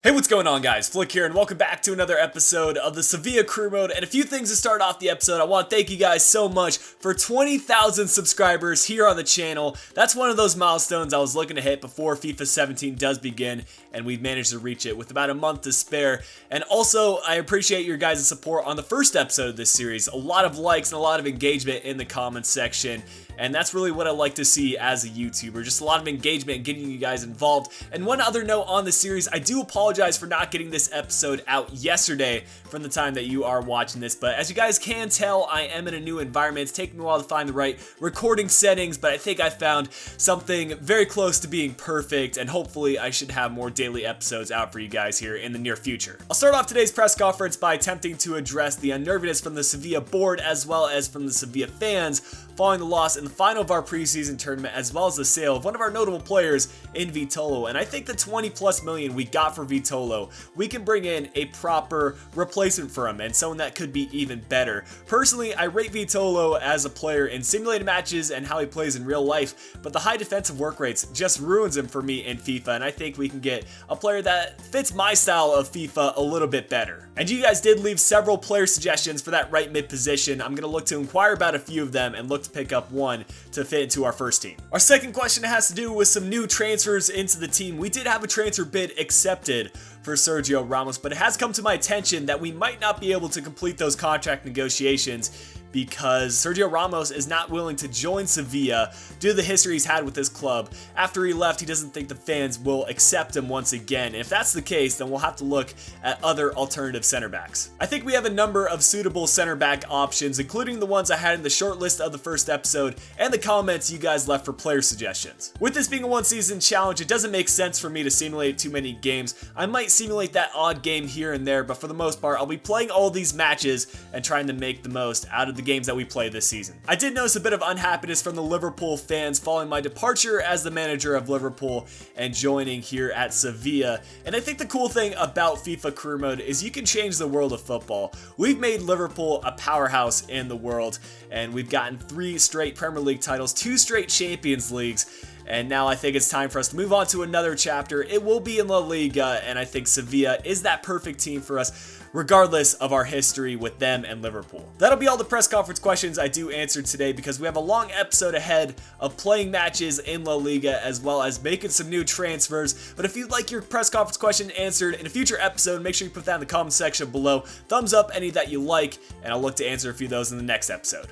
Hey, what's going on, guys? Flick here, and welcome back to another episode of the Sevilla Crew Mode. And a few things to start off the episode. I want to thank you guys so much for 20,000 subscribers here on the channel. That's one of those milestones I was looking to hit before FIFA 17 does begin, and we've managed to reach it with about a month to spare. And also, I appreciate your guys' support on the first episode of this series. A lot of likes and a lot of engagement in the comments section. And that's really what I like to see as a YouTuber. Just a lot of engagement and getting you guys involved. And one other note on the series, I do apologize for not getting this episode out yesterday from the time that you are watching this. But as you guys can tell, I am in a new environment. It's taken me a while to find the right recording settings, but I think I found something very close to being perfect. And hopefully I should have more daily episodes out for you guys here in the near future. I'll start off today's press conference by attempting to address the unnerviness from the Sevilla board as well as from the Sevilla fans following the loss in the final of our preseason tournament, as well as the sale of one of our notable players in Vitolo. And I think the 20 plus million we got for Vitolo, we can bring in a proper replacement for him and someone that could be even better. Personally, I rate Vitolo as a player in simulated matches and how he plays in real life, but the high defensive work rates just ruins him for me in FIFA, and I think we can get a player that fits my style of FIFA a little bit better. And you guys did leave several player suggestions for that right mid position. I'm going to look to inquire about a few of them and look to pick up one to fit into our first team. Our second question has to do with some new transfers into the team. We did have a transfer bid accepted for Sergio Ramos, but it has come to my attention that we might not be able to complete those contract negotiations because Sergio Ramos is not willing to join Sevilla due to the history he's had with this club. After he left, he doesn't think the fans will accept him once again. And if that's the case, then we'll have to look at other alternative center backs. I think we have a number of suitable center back options, including the ones I had in the short list of the first episode and the comments you guys left for player suggestions. With this being a one-season challenge, it doesn't make sense for me to simulate too many games. I might simulate that odd game here and there, but for the most part, I'll be playing all these matches and trying to make the most out of the games that we play this season. I did notice a bit of unhappiness from the Liverpool fans following my departure as the manager of Liverpool and joining here at Sevilla. And I think the cool thing about FIFA Career Mode is you can change the world of football. We've made Liverpool a powerhouse in the world, and we've gotten 3 straight Premier League titles, 2 straight Champions Leagues. And now I think it's time for us to move on to another chapter. It will be in La Liga, and I think Sevilla is that perfect team for us, regardless of our history with them and Liverpool. That'll be all the press conference questions I do answer today because we have a long episode ahead of playing matches in La Liga as well as making some new transfers. But if you'd like your press conference question answered in a future episode, make sure you put that in the comment section below. Thumbs up any that you like, and I'll look to answer a few of those in the next episode.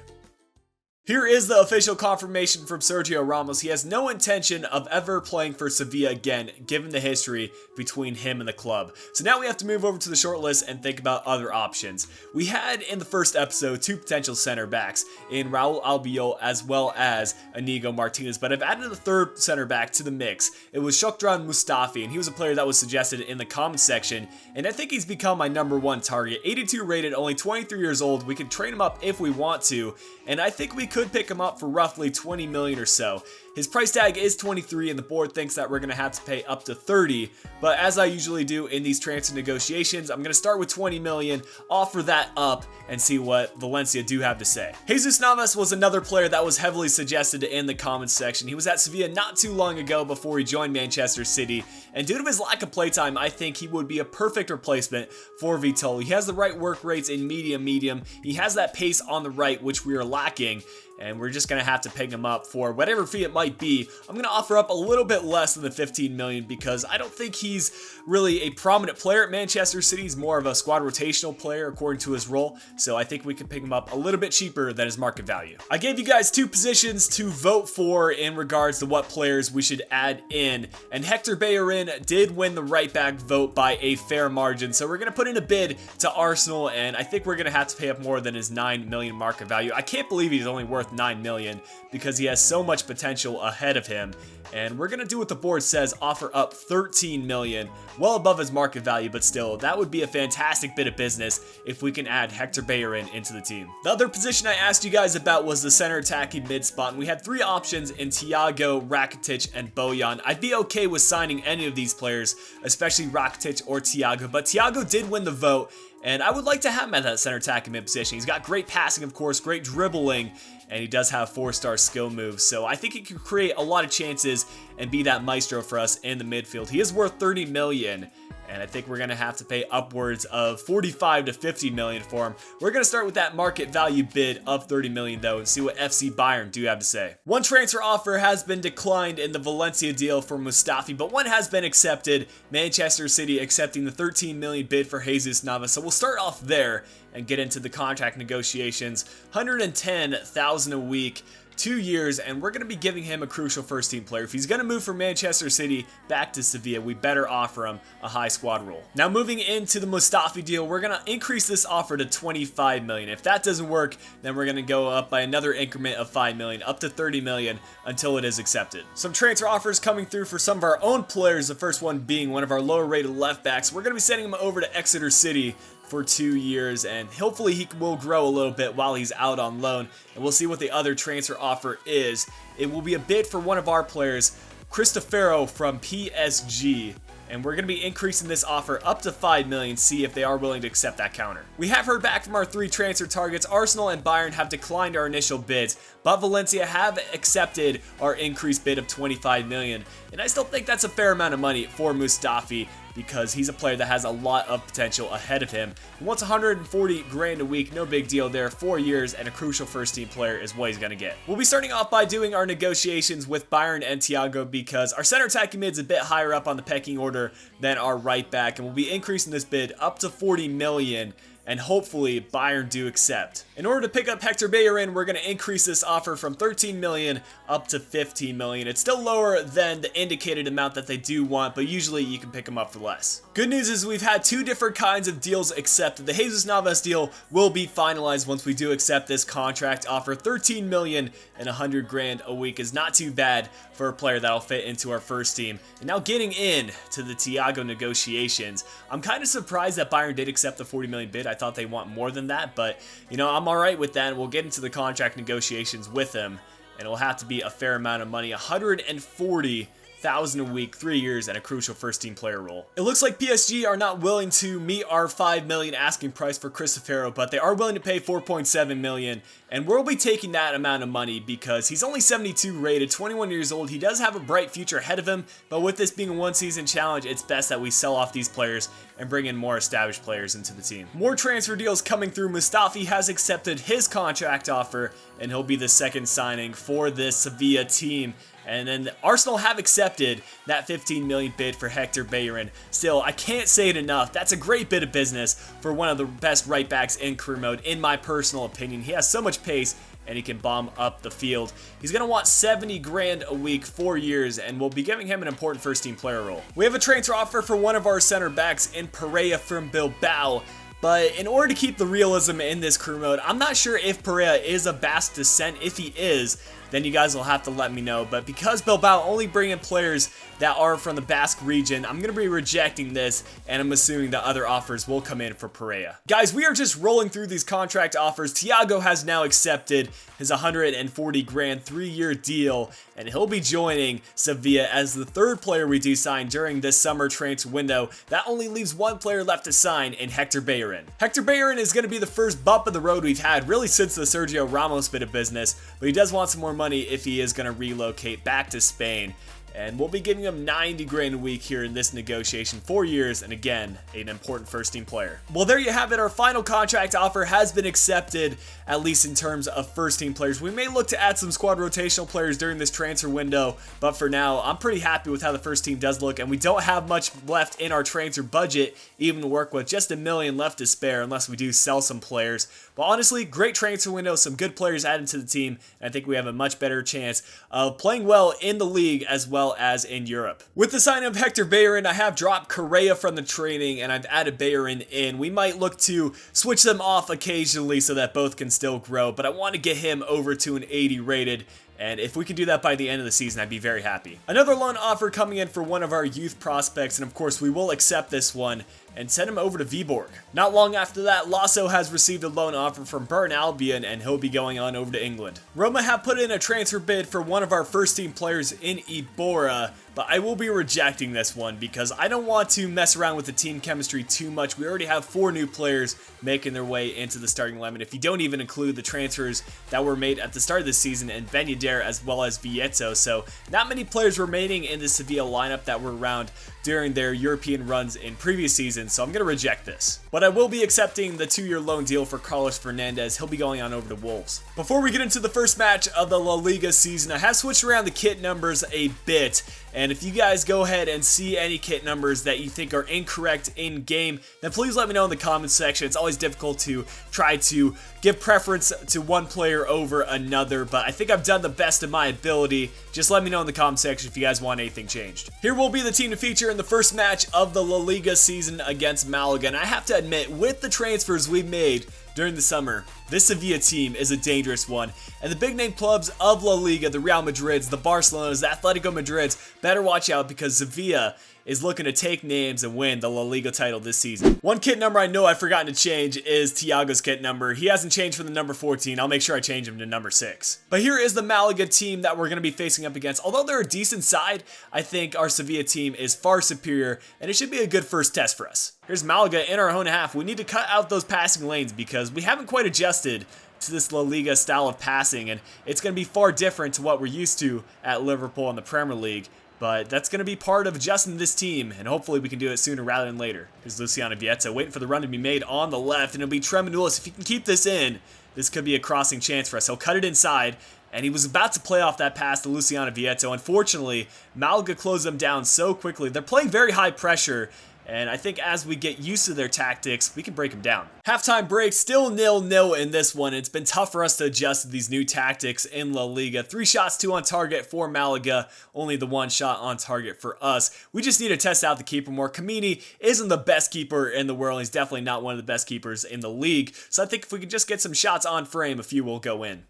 Here is the official confirmation from Sergio Ramos. He has no intention of ever playing for Sevilla again, given the history between him and the club. So now we have to move over to the short list and think about other options. We had in the first episode 2 potential center backs in Raul Albiol as well as Inigo Martinez, but I've added a third center back to the mix. It was Shokran Mustafi, and he was a player that was suggested in the comments section, and I think he's become my #1 target. 82 rated, only 23 years old. We can train him up if we want to, and I think we could pick him up for roughly 20 million or so. His price tag is 23 and the board thinks that we're going to have to pay up to 30, but as I usually do in these transfer negotiations, I'm going to start with 20 million, offer that up, and see what Valencia do have to say. Jesus Navas was another player that was heavily suggested in the comments section. He was at Sevilla not too long ago before he joined Manchester City, and due to his lack of playtime, I think he would be a perfect replacement for Vitolo. He has the right work rates in medium. He has that pace on the right, which we are lacking, and we're just going to have to pick him up for whatever fee it might be. I'm going to offer up a little bit less than the 15 million because I don't think he's really a prominent player at Manchester City. He's more of a squad rotational player according to his role, so I think we can pick him up a little bit cheaper than his market value. I gave you guys 2 positions to vote for in regards to what players we should add in, and Hector Bellerin did win the right back vote by a fair margin, so we're going to put in a bid to Arsenal, and I think we're going to have to pay up more than his 9 million market value. I can't believe he's only worth 9 million because he has so much potential ahead of him, and we're gonna do what the board says, offer up 13 million, well above his market value, but still that would be a fantastic bit of business if we can add Hector Bellerin into the team. The other position I asked you guys about was the center attacking mid spot, and we had 3 options in Thiago, Rakitic, and Bojan. I'd be okay with signing any of these players, especially Rakitic or Thiago, but Thiago did win the vote, and I would like to have him at that center attacking mid position. He's got great passing, of course, great dribbling, and he does have 4-star skill moves, so I think he can create a lot of chances and be that maestro for us in the midfield. He is worth 30 million, and I think we're going to have to pay upwards of 45 to 50 million for him. We're going to start with that market value bid of 30 million though and see what FC Bayern do have to say. One transfer offer has been declined in the Valencia deal for Mustafi, but one has been accepted. Manchester City accepting the 13 million bid for Jesus Navas. So we'll start off there and get into the contract negotiations. 110,000 a week, 2 years, and we're going to be giving him a crucial first team player. If he's going to move from Manchester City back to Sevilla, we better offer him a high squad role. Now moving into the Mustafi deal, we're going to increase this offer to 25 million. If that doesn't work, then we're going to go up by another increment of 5 million, up to 30 million until it is accepted. Some transfer offers coming through for some of our own players, the first one being one of our lower rated left backs. We're going to be sending him over to Exeter City for 2 years, and hopefully he will grow a little bit while he's out on loan, and we'll see what the other transfer offer is. It will be a bid for one of our players, Cristofero from PSG, and we're going to be increasing this offer up to 5 million, see if they are willing to accept that counter. We have heard back from our 3 transfer targets. Arsenal and Bayern have declined our initial bids, but Valencia have accepted our increased bid of 25 million, and I still think that's a fair amount of money for Mustafi, because he's a player that has a lot of potential ahead of him. He wants 140 grand a week, no big deal there, 4 years, and a crucial first team player is what he's going to get. We'll be starting off by doing our negotiations with Bayern and Thiago, because our center attacking mid's a bit higher up on the pecking order than our right back, and we'll be increasing this bid up to 40 million. And hopefully Bayern do accept. In order to pick up Hector Bellerin, we're going to increase this offer from 13 million up to 15 million. It's still lower than the indicated amount that they do want, but usually you can pick them up for less. Good news is we've had 2 different kinds of deals accepted. The Jesus Navas deal will be finalized once we do accept this contract offer. 13 million and 100 grand a week is not too bad for a player that'll fit into our first team. And now getting in to the Thiago negotiations, I'm kind of surprised that Bayern did accept the 40 million bid. I thought they want more than that, but you know, I'm alright with that. We'll get into the contract negotiations with him, and it'll have to be a fair amount of money. 140,000 a week, 3 years, and a crucial first team player role. It looks like PSG are not willing to meet our 5 million asking price for Cristofero, but they are willing to pay 4.7 million, and we'll be taking that amount of money because he's only 72 rated, 21 years old. He does have a bright future ahead of him, but with this being a 1-season challenge, it's best that we sell off these players and bring in more established players into the team. More transfer deals coming through. Mustafi has accepted his contract offer, and he'll be the second signing for this Sevilla team. And then Arsenal have accepted that 15 million bid for Hector Bellerin. Still, I can't say it enough. That's a great bit of business for one of the best right backs in career mode, in my personal opinion. He has so much pace, and he can bomb up the field. He's going to want 70 grand a week, 4 years, and we'll be giving him an important first team player role. We have a transfer offer for one of our center backs in Pereira from Bilbao. But in order to keep the realism in this career mode, I'm not sure if Pereira is of Basque descent. If he is, then you guys will have to let me know. But because Bilbao only bring in players that are from the Basque region, I'm going to be rejecting this, and I'm assuming that other offers will come in for Pereira. Guys, we are just rolling through these contract offers. Thiago has now accepted his 140 grand 3-year deal, and he'll be joining Sevilla as the 3rd player we do sign during this summer transfer window. That only leaves 1 player left to sign in Hector Bellerin. Hector Bellerin is going to be the first bump in the road we've had really since the Sergio Ramos bit of business, but he does want some more money if he is going to relocate back to Spain. And we'll be giving him 90 grand a week here in this negotiation, 4 years, and again, an important first team player. Well, there you have it. Our final contract offer has been accepted, at least in terms of first team players. We may look to add some squad rotational players during this transfer window, but for now, I'm pretty happy with how the first team does look, and we don't have much left in our transfer budget, even to work with. Just $1 million left to spare, unless we do sell some players. But honestly, great transfer window, some good players added to the team, and I think we have a much better chance of playing well in the league as well as in Europe. With the signing of Hector Bellerin, I have dropped Correa from the training and I've added Bellerin in. We might look to switch them off occasionally so that both can still grow, but I want to get him over to an 80 rated. And if we can do that by the end of the season, I'd be very happy. Another loan offer coming in for one of our youth prospects, and of course we will accept this one and send him over to Viborg. Not long after that, Lasso has received a loan offer from Burn Albion, and he'll be going on over to England. Roma have put in a transfer bid for one of our first team players in Iborra, but I will be rejecting this one because I don't want to mess around with the team chemistry too much. We already have 4 new players making their way into the starting 11, if you don't even include the transfers that were made at the start of the season, and Ben Yedder as well as Vieto, so not many players remaining in the Sevilla lineup that were around during their European runs in previous seasons, so I'm going to reject this. But I will be accepting the 2-year loan deal for Carlos Fernandez. He'll be going on over to Wolves. Before we get into the first match of the La Liga season, I have switched around the kit numbers a bit, and if you guys go ahead and see any kit numbers that you think are incorrect in game, then please let me know in the comments section. It's always difficult to try to give preference to one player over another, but I think I've done the best of my ability. Just let me know in the comment section if you guys want anything changed. Here will be the team to feature in the first match of the La Liga season against Malaga, and I have to admit, with the transfers we've made during the summer, this Sevilla team is a dangerous one, and the big name clubs of La Liga, the Real Madrids, the Barcelonas, the Atletico Madrids, better watch out because Sevilla is looking to take names and win the La Liga title this season. One kit number I know I've forgotten to change is Thiago's kit number. He hasn't changed from the number 14. I'll make sure I change him to number 6. But here is the Malaga team that we're going to be facing up against. Although they're a decent side, I think our Sevilla team is far superior, and it should be a good first test for us. Here's Malaga in our own half. We need to cut out those passing lanes because we haven't quite adjusted to this La Liga style of passing, and it's going to be far different to what we're used to at Liverpool in the Premier League. But that's going to be part of adjusting this team, and hopefully we can do it sooner rather than later. Here's Luciano Vieta waiting for the run to be made on the left, and it'll be Tremanoulis. If he can keep this in, this could be a crossing chance for us. He'll cut it inside, and he was about to play off that pass to Luciano Vieta. Unfortunately, Malaga closed them down so quickly. They're playing very high pressure, and I think as we get used to their tactics, we can break them down. Halftime break, still 0-0 in this one. It's been tough for us to adjust to these new tactics in La Liga. 3 shots, 2 on target for Malaga, only the 1 shot on target for us. We just need to test out the keeper more. Kamini isn't the best keeper in the world. He's definitely not one of the best keepers in the league. So I think if we can just get some shots on frame, a few will go in.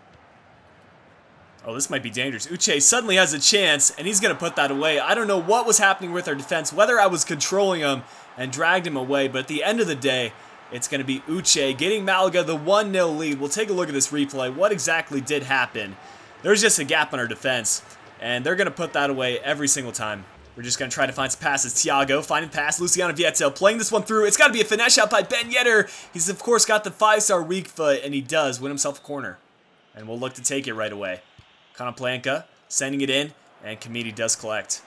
Oh, this might be dangerous. Uche suddenly has a chance, and he's going to put that away. I don't know what was happening with our defense, whether I was controlling him and dragged him away, but at the end of the day, it's going to be Uche getting Malaga the 1-0 lead. We'll take a look at this replay. What exactly did happen? There's just a gap in our defense, and they're going to put that away every single time. We're just going to try to find some passes. Thiago finding pass. Luciano Vieta playing this one through. It's got to be a finesse shot by Ben Yedder. He's, of course, got the 5-star weak foot, and he does win himself a corner. And we'll look to take it right away. Konoplanka sending it in, and Kamini does collect.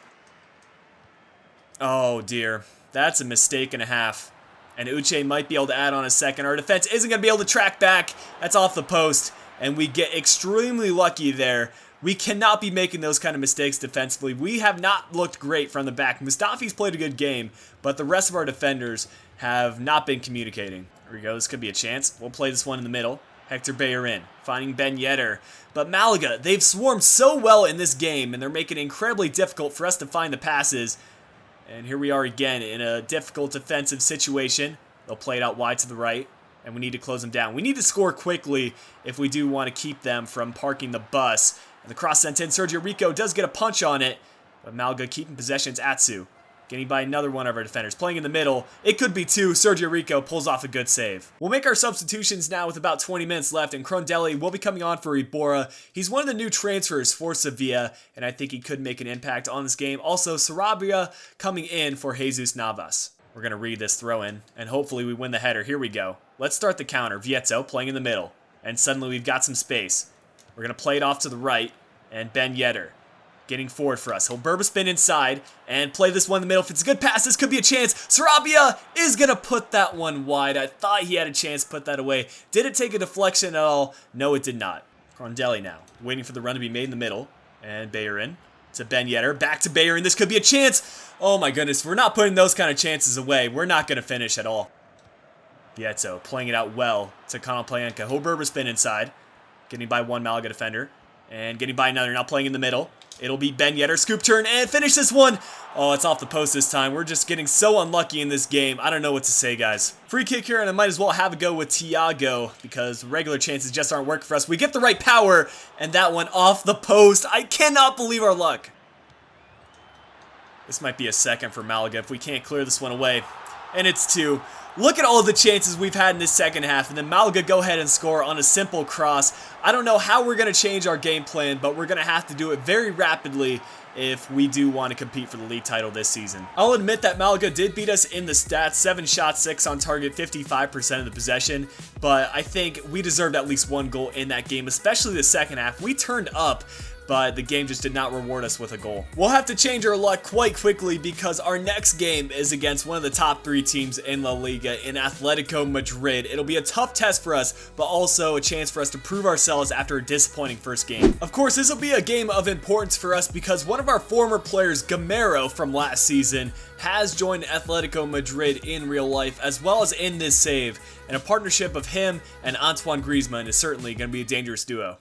Oh dear, that's a mistake and a half. And Uche might be able to add on a second. Our defense isn't going to be able to track back. That's off the post, and we get extremely lucky there. We cannot be making those kind of mistakes defensively. We have not looked great from the back. Mustafi's played a good game, but the rest of our defenders have not been communicating. Here we go, this could be a chance. We'll play this one in the middle. Hector Bellerin finding Ben Yedder. But Malaga, they've swarmed so well in this game, and they're making it incredibly difficult for us to find the passes. And here we are again in a difficult defensive situation. They'll play it out wide to the right, and we need to close them down. We need to score quickly if we do want to keep them from parking the bus. And the cross sent in. Sergio Rico does get a punch on it, but Malaga keeping possession. It's Atsu getting by another one of our defenders. Playing in the middle. It could be 2. Sergio Rico pulls off a good save. We'll make our substitutions now with about 20 minutes left, and Crondelli will be coming on for Iborra. He's one of the new transfers for Sevilla, and I think he could make an impact on this game. Also, Sarabia coming in for Jesus Navas. We're going to read this throw in, and hopefully we win the header. Here we go. Let's start the counter. Vietto playing in the middle, and suddenly we've got some space. We're going to play it off to the right, and Ben Yedder getting forward for us. He'll Berba spin inside and play this one in the middle. If it's a good pass, this could be a chance. Sarabia is going to put that one wide. I thought he had a chance to put that away. Did it take a deflection at all? No, it did not. Crondelli now, waiting for the run to be made in the middle. And Bellerin to Ben Yedder. Back to Bellerin. This could be a chance. Oh my goodness, we're not putting those kind of chances away. We're not going to finish at all. Vietto playing it out well to Konoplanka. He'll Berba spin inside. Getting by one Malaga defender. And getting by another. Now playing in the middle. It'll be Ben Yedder, scoop turn, and finish this one. Oh, it's off the post this time. We're just getting so unlucky in this game. I don't know what to say, guys. Free kick here, and I might as well have a go with Thiago because regular chances just aren't working for us. We get the right power, and that one off the post. I cannot believe our luck. This might be a second for Malaga if we can't clear this one away. And it's 2. Look at all the chances we've had in this second half, and then Malaga go ahead and score on a simple cross. I don't know how we're going to change our game plan, but we're going to have to do it very rapidly if we do want to compete for the league title this season. I'll admit that Malaga did beat us in the stats, 7 shots, 6 on target, 55% of the possession, but I think we deserved at least 1 goal in that game, especially the second half. We turned up, but the game just did not reward us with a goal. We'll have to change our luck quite quickly because our next game is against one of the top 3 teams in La Liga in Atletico Madrid. It'll be a tough test for us, but also a chance for us to prove ourselves after a disappointing first game. Of course, this will be a game of importance for us because one of our former players, Gamero from last season, has joined Atletico Madrid in real life as well as in this save, and a partnership of him and Antoine Griezmann is certainly going to be a dangerous duo.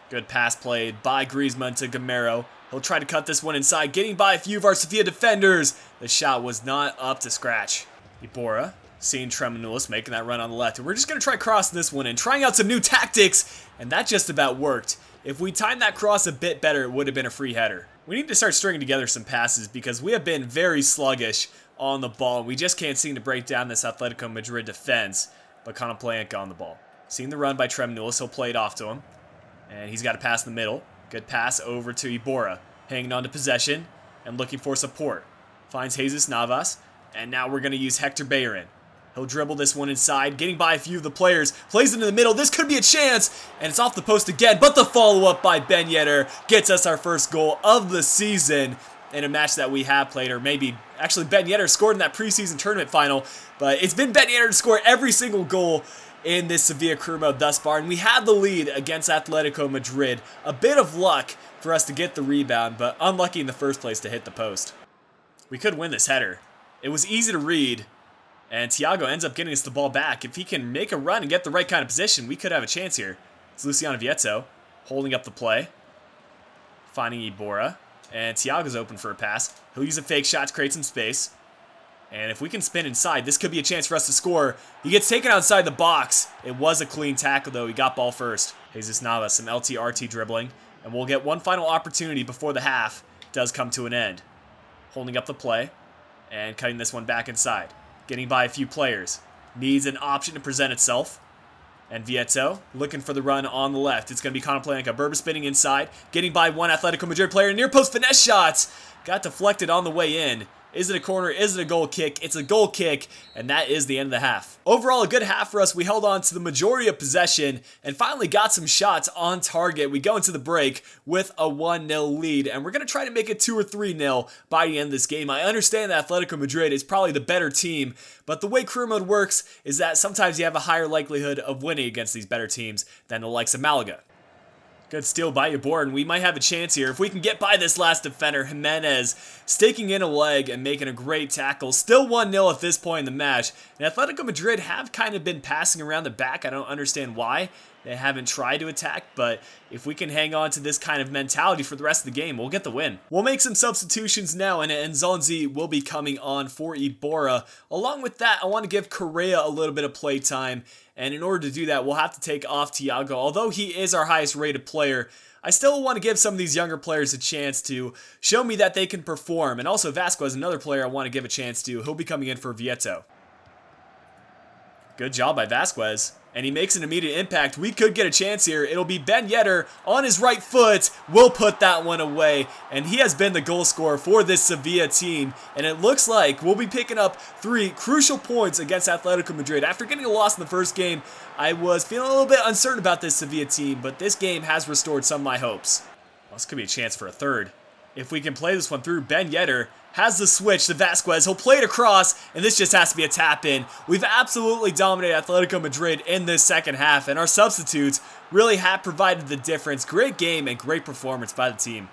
Good pass played by Griezmann to Gamero. He'll try to cut this one inside, getting by a few of our Sevilla defenders. The shot was not up to scratch. Iborra, seeing Tremonulis making that run on the left. And we're just going to try crossing this one and trying out some new tactics, and that just about worked. If we timed that cross a bit better, it would have been a free header. We need to start stringing together some passes because we have been very sluggish on the ball. We just can't seem to break down this Atletico Madrid defense, but Konoplyanka on the ball. Seeing the run by Tremonulis, he'll play it off to him. And he's got a pass in the middle. Good pass over to Iborra. Hanging on to possession and looking for support. Finds Jesus Navas. And now we're going to use Hector Bellerin. He'll dribble this one inside, getting by a few of the players. Plays it in the middle. This could be a chance. And it's off the post again. But the follow-up by Ben Yedder gets us our first goal of the season in a match that we have played. Or maybe, actually, Ben Yedder scored in that preseason tournament final. But it's been Ben Yedder to score every single goal in this Sevilla crew mode thus far, and we had the lead against Atletico Madrid. A bit of luck for us to get the rebound, but unlucky in the first place to hit the post. We could win this header. It was easy to read, and Thiago ends up getting us the ball back. If he can make a run and get the right kind of position, we could have a chance here. It's Luciano Vietto holding up the play, finding Iborra, and Thiago's open for a pass. He'll use a fake shot to create some space. And if we can spin inside, this could be a chance for us to score. He gets taken outside the box. It was a clean tackle, though. He got ball first. Jesus Navas, some LT-RT dribbling. And we'll get one final opportunity before the half does come to an end. Holding up the play and cutting this one back inside. Getting by a few players. Needs an option to present itself. And Vietto looking for the run on the left. It's going to be Konoplyanka. Berba spinning inside. Getting by one Atletico Madrid player. Near post finesse shots. Got deflected on the way in. Is it a corner? Is it a goal kick? It's a goal kick, and that is the end of the half. Overall, a good half for us. We held on to the majority of possession and finally got some shots on target. We go into the break with a 1-0 lead, and we're going to try to make it 2 or 3-0 by the end of this game. I understand that Atletico Madrid is probably the better team, but the way career mode works is that sometimes you have a higher likelihood of winning against these better teams than the likes of Malaga. Good steal by Iborra, and we might have a chance here. If we can get by this last defender, Jimenez, staking in a leg and making a great tackle. Still 1-0 at this point in the match. And Atletico Madrid have kind of been passing around the back. I don't understand why. They haven't tried to attack, but if we can hang on to this kind of mentality for the rest of the game, we'll get the win. We'll make some substitutions now, and Nzonzi will be coming on for Iborra. Along with that, I want to give Correa a little bit of play time, and in order to do that, we'll have to take off Thiago. Although he is our highest rated player, I still want to give some of these younger players a chance to show me that they can perform. And also Vasquez, another player I want to give a chance to. He'll be coming in for Vietto. Good job by Vasquez. And he makes an immediate impact. We could get a chance here. It'll be Ben Yedder on his right foot. We'll put that one away. And he has been the goal scorer for this Sevilla team. And it looks like we'll be picking up 3 crucial points against Atletico Madrid. After getting a loss in the first game, I was feeling a little bit uncertain about this Sevilla team. But this game has restored some of my hopes. Well, this could be a chance for a third. If we can play this one through, Ben Yedder has the switch to Vasquez. He'll play it across, and this just has to be a tap-in. We've absolutely dominated Atletico Madrid in this second half, and our substitutes really have provided the difference. Great game and great performance by the team.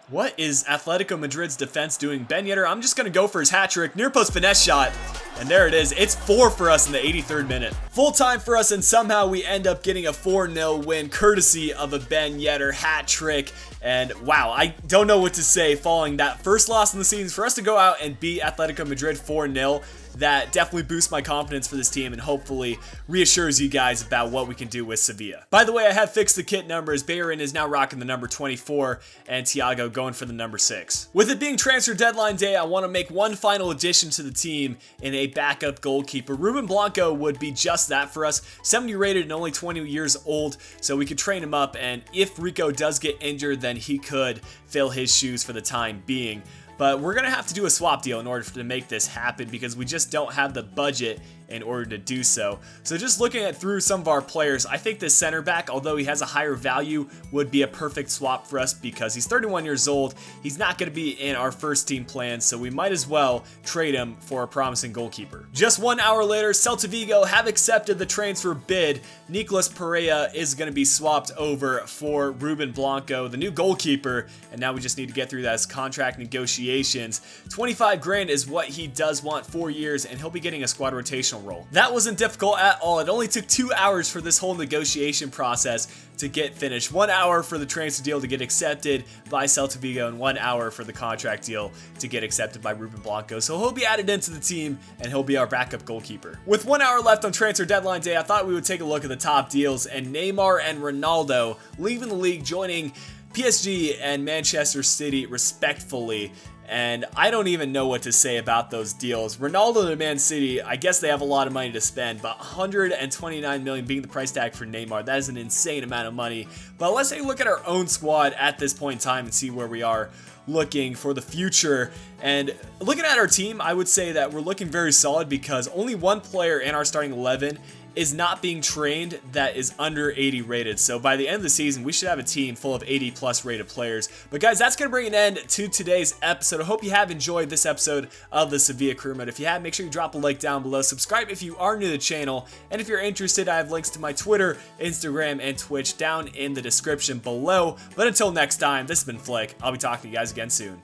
What is Atletico Madrid's defense doing? Ben Yedder, I'm just going to go for his hat-trick. Near post finesse shot. And there it is. It's 4 for us in the 83rd minute. Full time for us, and somehow we end up getting a 4-0 win courtesy of a Ben Yedder hat trick. And wow, I don't know what to say following that first loss in the season. For us to go out and beat Atletico Madrid 4-0, that definitely boosts my confidence for this team and hopefully reassures you guys about what we can do with Sevilla. By the way, I have fixed the kit numbers. Bellerin is now rocking the number 24 and Thiago going for the number 6. With it being transfer deadline day, I want to make one final addition to the team in a backup goalkeeper. Ruben Blanco would be just that for us. 70 rated and only 20 years old, so we could train him up, and if Rico does get injured, then he could fill his shoes for the time being. but we're going to have to do a swap deal in order to make this happen because we just don't have the budget in order to do so. So just looking at through some of our players, I think this center back, although he has a higher value, would be a perfect swap for us because he's 31 years old. He's not going to be in our first team plans, so we might as well trade him for a promising goalkeeper. Just 1 hour later, Celta Vigo have accepted the transfer bid. Nicolas Pereira is going to be swapped over for Ruben Blanco, the new goalkeeper, and now we just need to get through those contract negotiations. 25 grand is what he does want, 4 years, and he'll be getting a squad rotational role. That wasn't difficult at all. It only took 2 hours for this whole negotiation process to get finished. 1 hour for the transfer deal to get accepted by Celta Vigo and 1 hour for the contract deal to get accepted by Ruben Blanco. So he'll be added into the team and he'll be our backup goalkeeper. With 1 hour left on transfer deadline day, I thought we would take a look at the top deals, and Neymar and Ronaldo leaving the league, joining PSG and Manchester City respectively. And I don't even know what to say about those deals. Ronaldo to Man City, I guess they have a lot of money to spend, but 129 million being the price tag for Neymar, that is an insane amount of money. But let's take a look at our own squad at this point in time and see where we are looking for the future. And looking at our team, I would say that we're looking very solid because only one player in our starting 11 is not being trained that is under 80 rated. So by the end of the season, we should have a team full of 80 plus rated players. But guys, that's going to bring an end to today's episode. I hope you have enjoyed this episode of the Sevilla Career Mode. If you have, make sure you drop a like down below. Subscribe if you are new to the channel. And if you're interested, I have links to my Twitter, Instagram, and Twitch down in the description below. But until next time, this has been Flick. I'll be talking to you guys again soon.